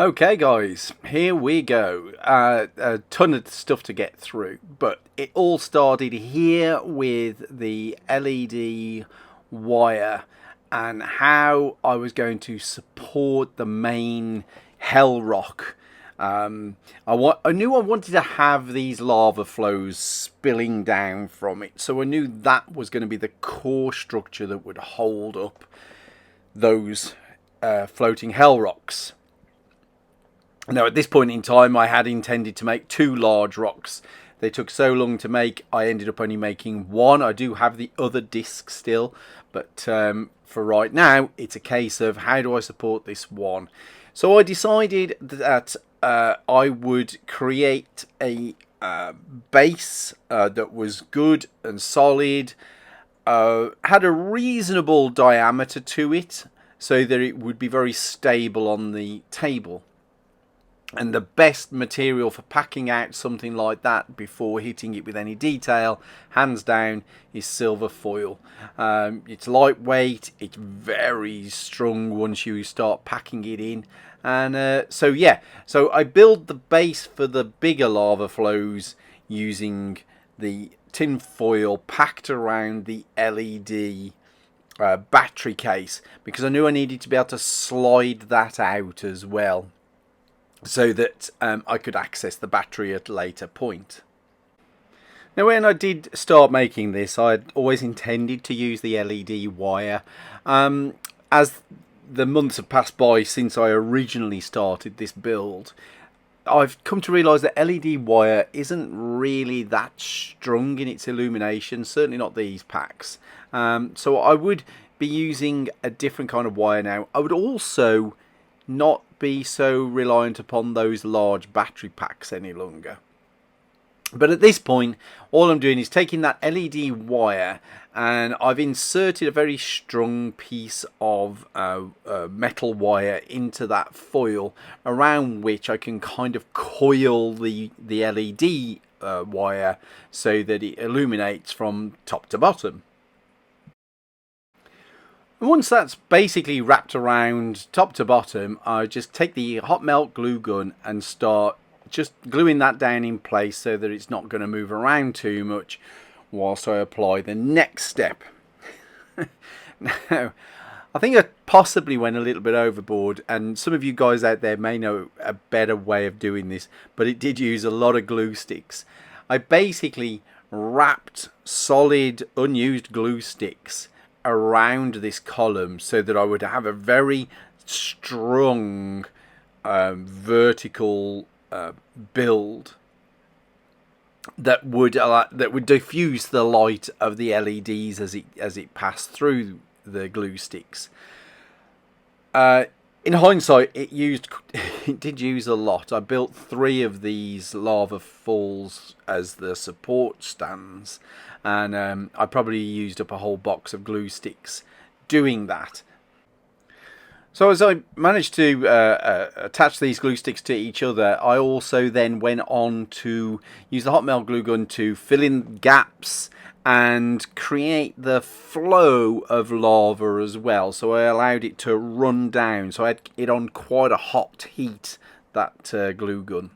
Okay guys, here we go. A ton of stuff to get through, but it all started here with the LED wire and how I was going to support the main hell rock. I knew I wanted to have these lava flows spilling down from it, so I knew that was going to be the core structure that would hold up those floating hell rocks. Now, at this point in time, I had intended to make two large rocks. They took so long to make, I ended up only making one. I do have the other disc still, but for right now, it's a case of how do I support this one. So I decided that I would create a base that was good and solid, had a reasonable diameter to it, so that it would be very stable on the table. And the best material for packing out something like that before hitting it with any detail, hands down, is silver foil. It's lightweight, it's very strong once you start packing it in. And so I build the base for the bigger lava flows using the tin foil packed around the LED battery case, because I knew I needed to be able to slide that out as well, so that I could access the battery at a later point. Now, when I did start making this, I had always intended to use the LED wire. As the months have passed by since I originally started this build, I've come to realise that LED wire isn't really that strong in its illumination, certainly not these packs. So I would be using a different kind of wire now. I would also not be so reliant upon those large battery packs any longer. But at this point, all I'm doing is taking that LED wire, and I've inserted a very strong piece of metal wire into that foil, around which I can kind of coil the LED wire so that it illuminates from top to bottom. Once that's basically wrapped around top to bottom, I just take the hot melt glue gun and start just gluing that down in place so that it's not going to move around too much whilst I apply the next step. Now, I think I possibly went a little bit overboard, and some of you guys out there may know a better way of doing this, but it did use a lot of glue sticks. I basically wrapped solid unused glue sticks around this column so that I would have a very strong vertical build that would diffuse the light of the LEDs as it passed through the glue sticks. In hindsight, it did use a lot. I built 3 of these lava falls as the support stands, and I probably used up a whole box of glue sticks doing that. So as I managed to attach these glue sticks to each other, I also then went on to use the hot melt glue gun to fill in gaps and create the flow of lava as well. So I allowed it to run down, so I had it on quite a hot heat, that glue gun.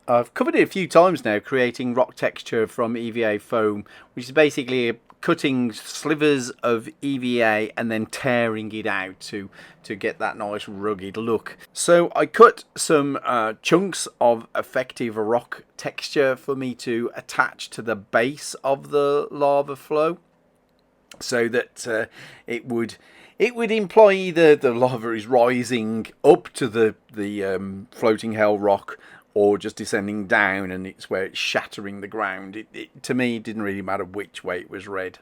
I've covered it a few times now, creating rock texture from EVA foam, which is basically cutting slivers of EVA and then tearing it out to get that nice rugged look. So I cut some chunks of effective rock texture for me to attach to the base of the lava flow, so that it would imply either the lava is rising up to the floating hell rock, or just descending down and it's where it's shattering the ground. To me, it didn't really matter which way it was read.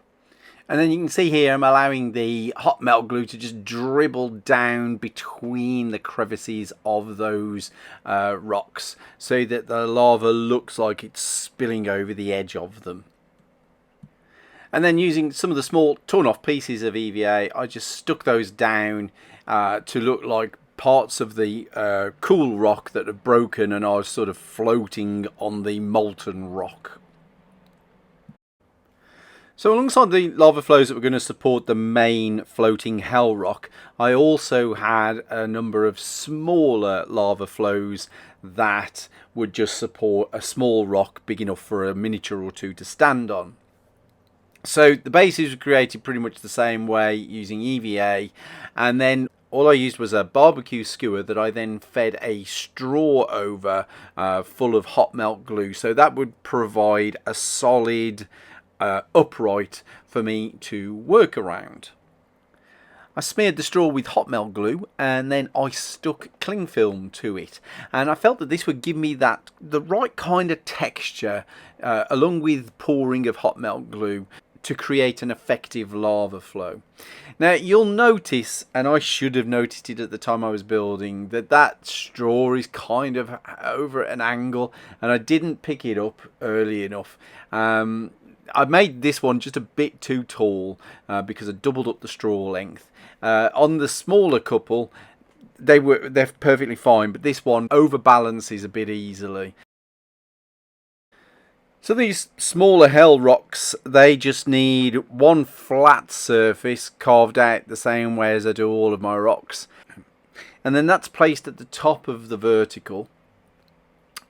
And then you can see here I'm allowing the hot melt glue to just dribble down between the crevices of those rocks, so that the lava looks like it's spilling over the edge of them. And then using some of the small torn off pieces of EVA, I just stuck those down to look like parts of the cool rock that have broken and are sort of floating on the molten rock. So alongside the lava flows that were going to support the main floating hell rock, I also had a number of smaller lava flows that would just support a small rock big enough for a miniature or two to stand on. So the bases were created pretty much the same way using EVA, and then all I used was a barbecue skewer that I then fed a straw over full of hot melt glue, so that would provide a solid upright for me to work around. I smeared the straw with hot melt glue and then I stuck cling film to it, and I felt that this would give me the right kind of texture along with pouring of hot melt glue to create an effective lava flow. Now you'll notice, and I should have noticed it at the time I was building, that straw is kind of over at an angle, and I didn't pick it up early enough. I made this one just a bit too tall because I doubled up the straw length. On the smaller couple, they're perfectly fine, but this one overbalances a bit easily. So these smaller hell rocks, they just need one flat surface carved out the same way as I do all of my rocks. And then that's placed at the top of the vertical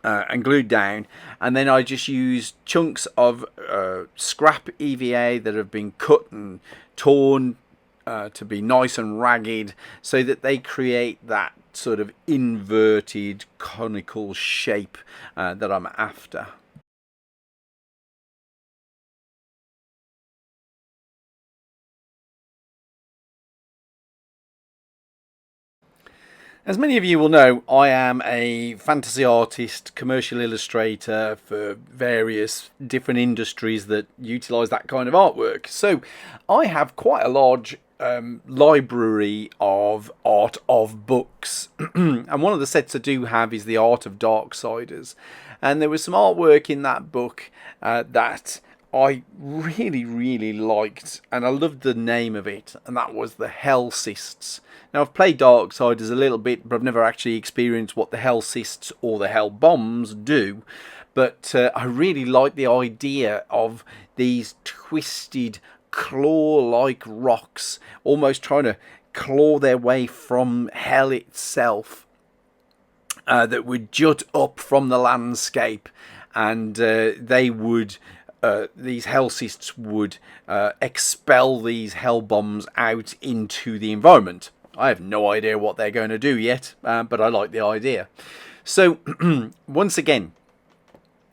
and glued down. And then I just use chunks of scrap EVA that have been cut and torn to be nice and ragged, so that they create that sort of inverted conical shape that I'm after. As many of you will know, I am a fantasy artist, commercial illustrator for various different industries that utilise that kind of artwork. So I have quite a large library of art of books. And one of the sets I do have is the Art of Darksiders. And there was some artwork in that book that I really liked, and I loved the name of it, and that was the Hell Cysts. Now I've played Darksiders a little bit, but I've never actually experienced what the Hell Cysts or the Hell Bombs do. But I really like the idea of these twisted claw-like rocks, almost trying to claw their way from hell itself, that would jut up from the landscape, and they would. These hell cysts would expel these hell bombs out into the environment. I have no idea what they're going to do yet, but I like the idea. So once again,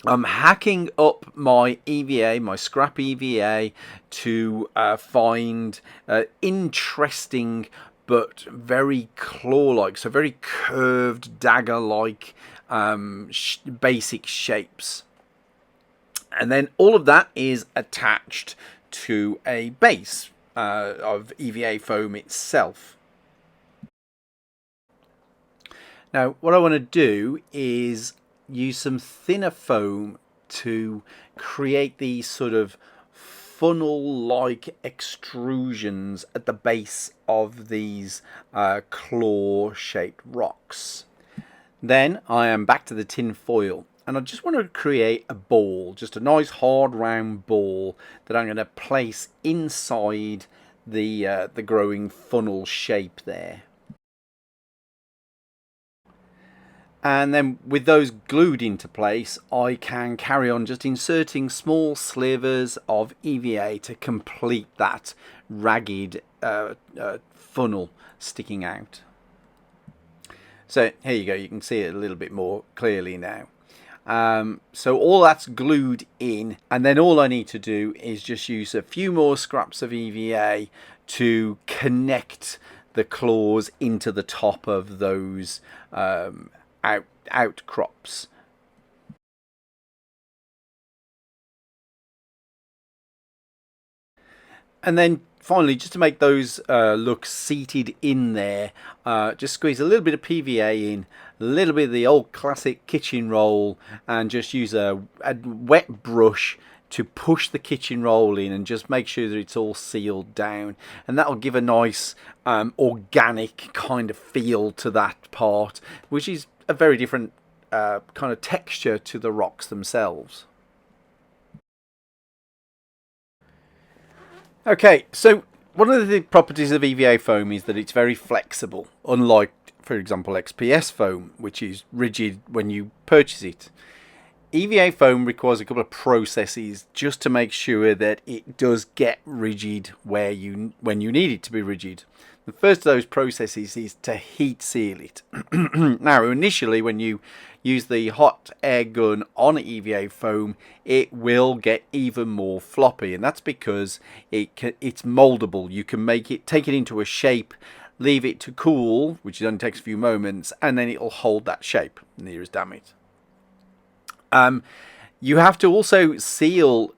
I'm hacking up my EVA, my scrap EVA, to find interesting but very claw-like, so very curved dagger-like basic shapes. And then all of that is attached to a base of EVA foam itself. Now what I want to do is use some thinner foam to create these sort of funnel-like extrusions at the base of these claw-shaped rocks. Then I am back to the tin foil. And I just want to create a ball, just a nice hard round ball that I'm going to place inside the growing funnel shape there. And then with those glued into place, I can carry on just inserting small slivers of EVA to complete that ragged funnel sticking out. So here you go, you can see it a little bit more clearly now. So all that's glued in, and then all I need to do is just use a few more scraps of EVA to connect the claws into the top of those outcrops. And then finally, just to make those look seated in there, just squeeze a little bit of PVA in, a little bit of the old classic kitchen roll, and just use a wet brush to push the kitchen roll in and just make sure that it's all sealed down, and that'll give a nice organic kind of feel to that part, which is a very different kind of texture to the rocks themselves. Okay, so one of the properties of EVA foam is that it's very flexible, unlike, for example, XPS foam, which is rigid when you purchase it. EVA foam requires a couple of processes just to make sure that it does get rigid when you need it to be rigid. The first of those processes is to heat seal it. Now, initially, when you use the hot air gun on EVA foam, it will get even more floppy, and that's because it's moldable. You can take it into a shape, leave it to cool, which only takes a few moments, and then it'll hold that shape near as damn it. You have to also seal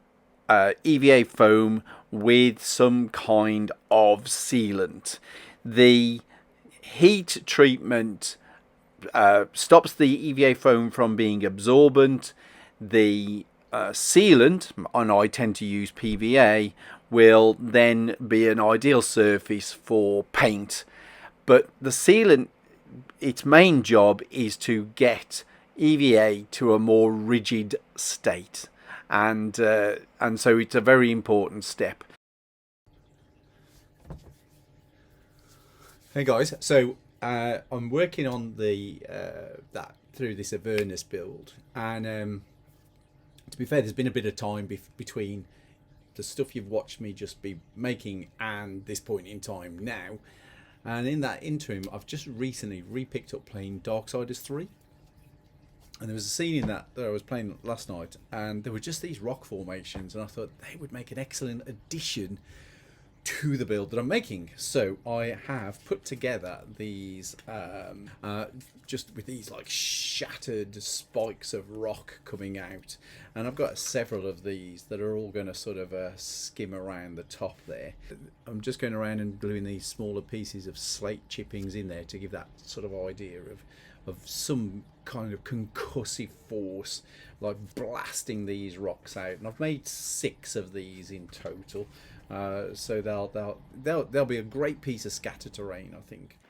EVA foam with some kind of sealant. The heat treatment stops the EVA foam from being absorbent. The sealant, and I tend to use PVA, will then be an ideal surface for paint. But the sealant, its main job is to get EVA to a more rigid state, and so it's a very important step. Hey guys, so I'm working on the that through this Avernus build, and to be fair, there's been a bit of time between the stuff you've watched me just be making and this point in time now, and in that interim, I've just recently re-picked up playing Darksiders 3. And there was a scene in that I was playing last night, and there were just these rock formations, and I thought they would make an excellent addition to the build that I'm making. So I have put together these just with these like shattered spikes of rock coming out, and I've got several of these that are all going to sort of skim around the top there. I'm just going around and gluing these smaller pieces of slate chippings in there to give that sort of idea of some kind of concussive force, like blasting these rocks out. And I've made 6 of these in total, so they'll be a great piece of scatter terrain, I think.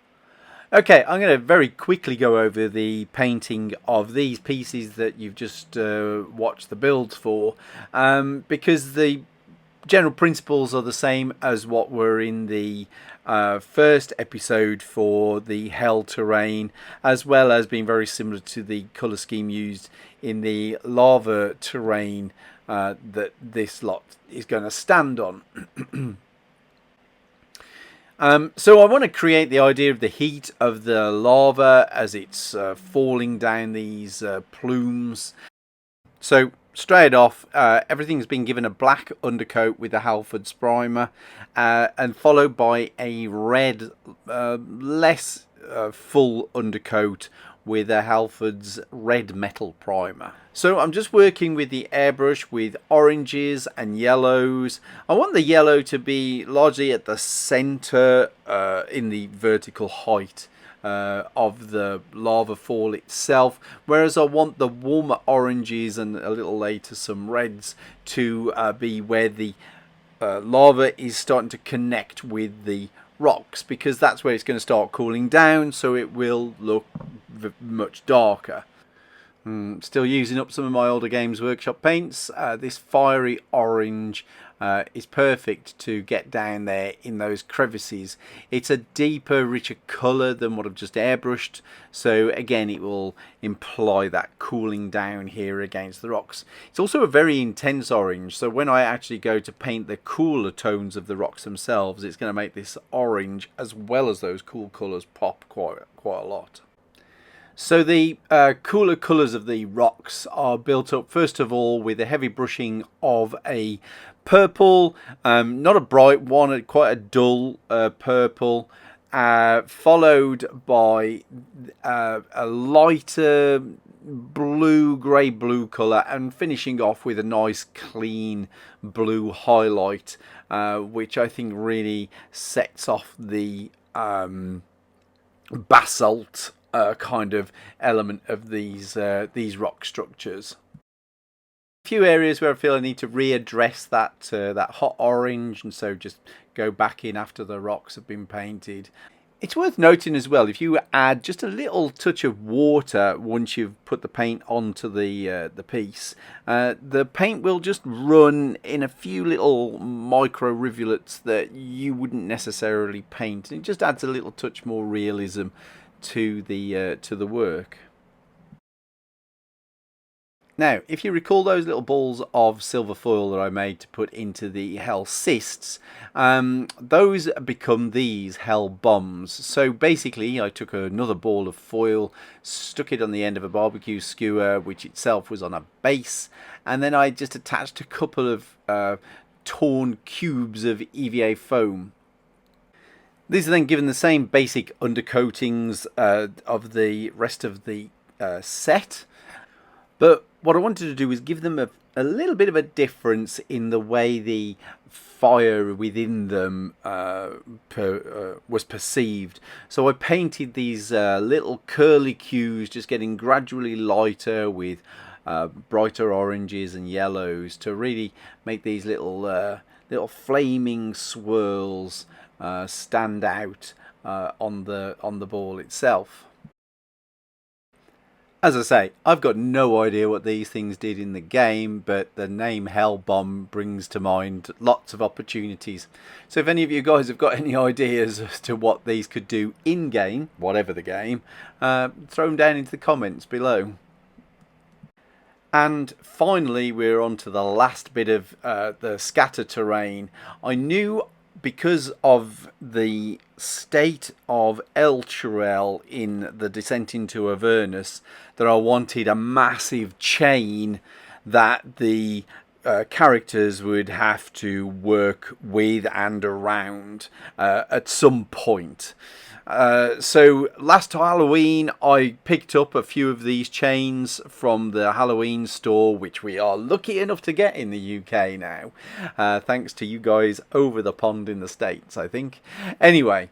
Okay, I'm going to very quickly go over the painting of these pieces that you've just watched the builds for, because the general principles are the same as what were in the first episode for the hell terrain, as well as being very similar to the colour scheme used in the lava terrain that this lot is going to stand on. So I want to create the idea of the heat of the lava as it's falling down these plumes. So straight off, everything's been given a black undercoat with a Halford's primer, and followed by a red, less full undercoat with a Halford's red metal primer. So I'm just working with the airbrush with oranges and yellows. I want the yellow to be largely at the center in the vertical height of the lava fall itself, whereas I want the warmer oranges and a little later some reds to be where the lava is starting to connect with the rocks, because that's where it's going to start cooling down, so it will look much darker. Still using up some of my older Games Workshop paints. This fiery orange is perfect to get down there in those crevices. It's a deeper, richer colour than what I've just airbrushed, so again it will imply that cooling down here against the rocks. It's also a very intense orange, so when I actually go to paint the cooler tones of the rocks themselves, it's going to make this orange as well as those cool colours pop quite a lot. So the cooler colours of the rocks are built up first of all with a heavy brushing of a purple, not a bright one, quite a dull purple, followed by a lighter grey blue colour, and finishing off with a nice clean blue highlight, which I think really sets off the basalt kind of element of these rock structures. A few areas where I feel I need to readdress that hot orange, and so just go back in after the rocks have been painted. It's worth noting as well, if you add just a little touch of water once you've put the paint onto the piece, the paint will just run in a few little micro rivulets that you wouldn't necessarily paint. It just adds a little touch more realism to the work. Now, if you recall those little balls of silver foil that I made to put into the hell cysts, those become these hell bombs. So basically, I took another ball of foil, stuck it on the end of a barbecue skewer, which itself was on a base, and then I just attached a couple of torn cubes of EVA foam. These are then given the same basic undercoatings of the rest of the set. But what I wanted to do was give them a little bit of a difference in the way the fire within them was perceived. So I painted these little curly cues, just getting gradually lighter with brighter oranges and yellows to really make these little flaming swirls stand out on the ball itself. As I say, I've got no idea what these things did in the game, but the name Hellbomb brings to mind lots of opportunities. So if any of you guys have got any ideas as to what these could do in-game, whatever the game, throw them down into the comments below. And finally, we're on to the last bit of the scatter terrain. I knew, because of the state of Elturel in the Descent into Avernus, that I wanted a massive chain that the characters would have to work with and around at some point. So last Halloween I picked up a few of these chains from the Halloween store, which we are lucky enough to get in the UK now, thanks to you guys over the pond in the States, I think. Anyway,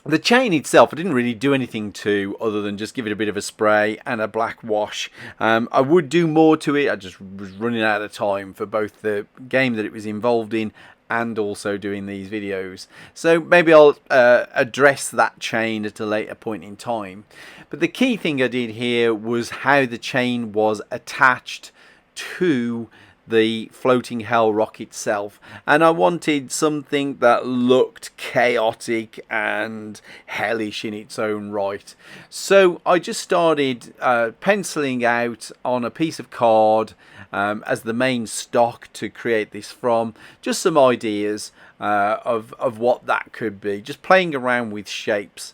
the chain itself I didn't really do anything to other than just give it a bit of a spray and a black wash. I would do more to it, I just was running out of time for both the game that it was involved in and also doing these videos. So maybe I'll address that chain at a later point in time. But the key thing I did here was how the chain was attached to the floating hell rock itself, and I wanted something that looked chaotic and hellish in its own right. So I just started penciling out on a piece of card as the main stock to create this from, just some ideas of what that could be, just playing around with shapes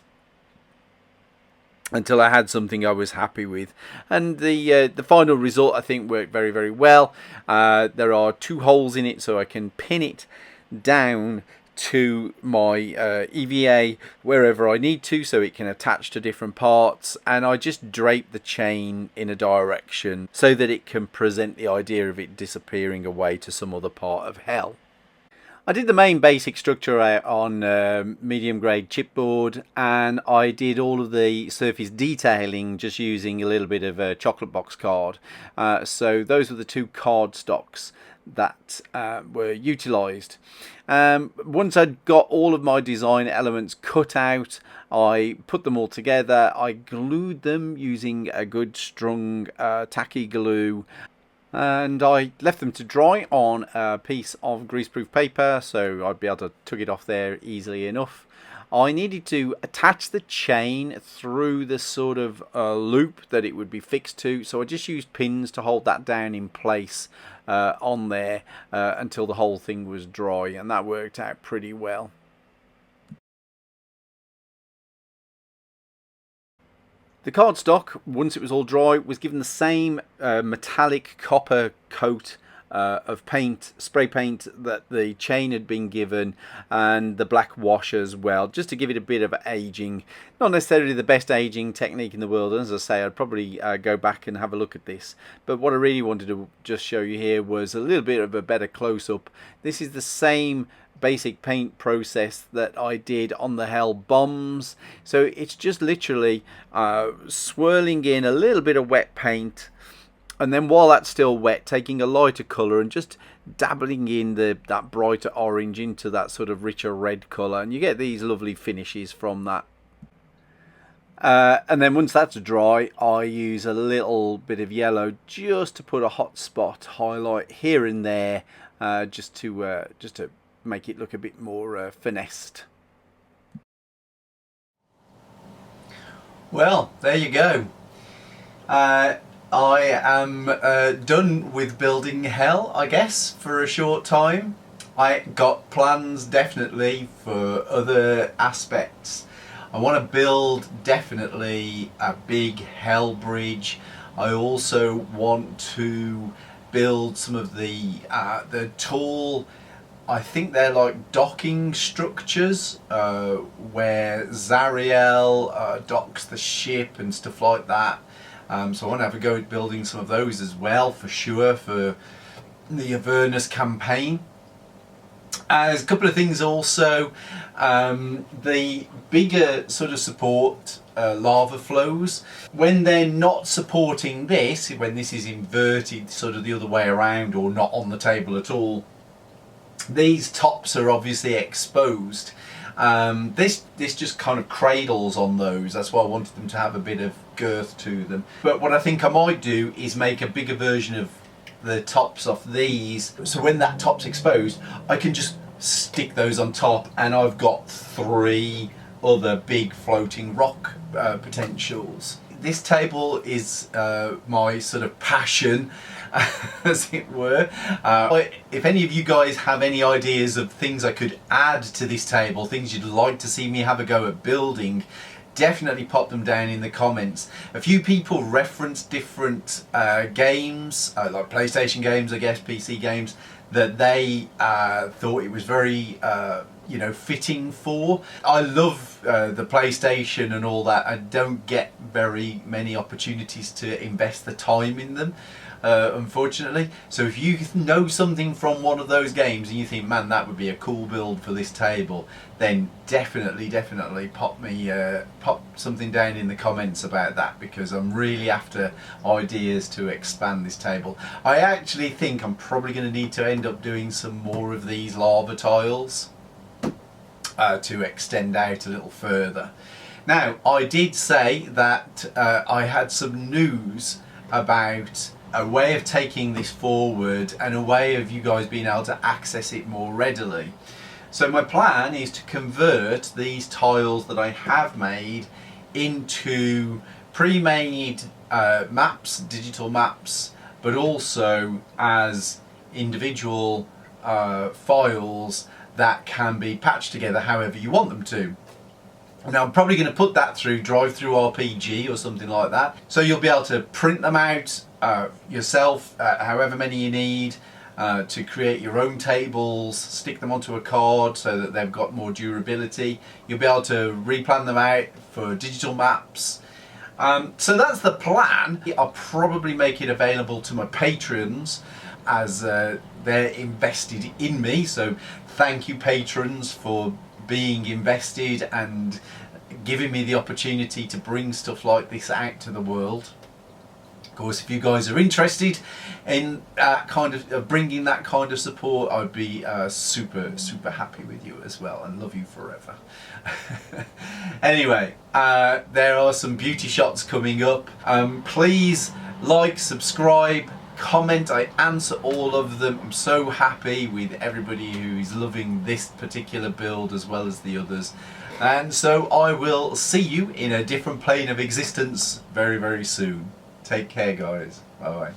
until I had something I was happy with. And the final result I think worked very, very well. There are two holes in it, so I can pin it down to my EVA wherever I need to, so it can attach to different parts, and I just drape the chain in a direction so that it can present the idea of it disappearing away to some other part of hell. I did the main basic structure out on medium grade chipboard, and I did all of the surface detailing just using a little bit of chocolate box card. So those were the two card stocks that were utilised. Once I'd got all of my design elements cut out, I put them all together. I glued them using a good strong tacky glue, and I left them to dry on a piece of greaseproof paper, so I'd be able to tug it off there easily enough. I needed to attach the chain through the sort of loop that it would be fixed to, so I just used pins to hold that down in place on there until the whole thing was dry, and that worked out pretty well. The cardstock, once it was all dry, was given the same metallic copper coat of paint, spray paint, that the chain had been given, and the black wash as well, just to give it a bit of aging. Not necessarily the best aging technique in the world, and as I say, I'd probably go back and have a look at this. But what I really wanted to just show you here was a little bit of a better close-up. This is the same basic paint process that I did on the hell bombs. So it's just literally swirling in a little bit of wet paint And then while that's still wet, taking a lighter colour and just dabbling in that brighter orange into that sort of richer red colour, and you get these lovely finishes from that. And then once that's dry, I use a little bit of yellow just to put a hot spot highlight here and there, just to make it look a bit more finessed. Well, there you go. I am done with building hell, I guess, for a short time. I got plans definitely for other aspects. I want to build definitely a big hell bridge. I also want to build some of the tall, I think they're like docking structures where Zariel docks the ship and stuff like that. So I want to have a go at building some of those as well, for sure, for the Avernus campaign. There's a couple of things also. The bigger sort of support lava flows, when they're not supporting this, when this is inverted sort of the other way around or not on the table at all, these tops are obviously exposed. This just kind of cradles on those. That's why I wanted them to have a bit of girth to them. But what I think I might do is make a bigger version of the tops off these, so when that top's exposed I can just stick those on top, and I've got 3 other big floating rock potentials. This table is my sort of passion, as it were. If any of you guys have any ideas of things I could add to this table, things you'd like to see me have a go at building, definitely pop them down in the comments. A few people referenced different games, like PlayStation games, I guess, PC games, that they thought it was very you know, fitting for. I love the PlayStation and all that. I don't get very many opportunities to invest the time in them, unfortunately. So if you know something from one of those games and you think, man, that would be a cool build for this table, then definitely pop something down in the comments about that, because I'm really after ideas to expand this table. I actually think I'm probably going to need to end up doing some more of these lava tiles to extend out a little further. Now, I did say that I had some news about a way of taking this forward and a way of you guys being able to access it more readily. So my plan is to convert these tiles that I have made into pre-made maps, digital maps, but also as individual files that can be patched together however you want them to. Now I'm probably going to put that through Drive-Thru-RPG or something like that, so you'll be able to print them out yourself, however many you need, to create your own tables, stick them onto a card so that they've got more durability. You'll be able to replan them out for digital maps. So that's the plan. I'll probably make it available to my patrons as they're invested in me, so thank you patrons for being invested and giving me the opportunity to bring stuff like this out to the world. Of course, if you guys are interested in bringing that kind of support, I'd be super happy with you as well, and love you forever. Anyway, there are some beauty shots coming up. Please like, subscribe, comment. I answer all of them. I'm so happy with everybody who is loving this particular build as well as the others, and so I will see you in a different plane of existence very soon. Take care, guys. Bye bye.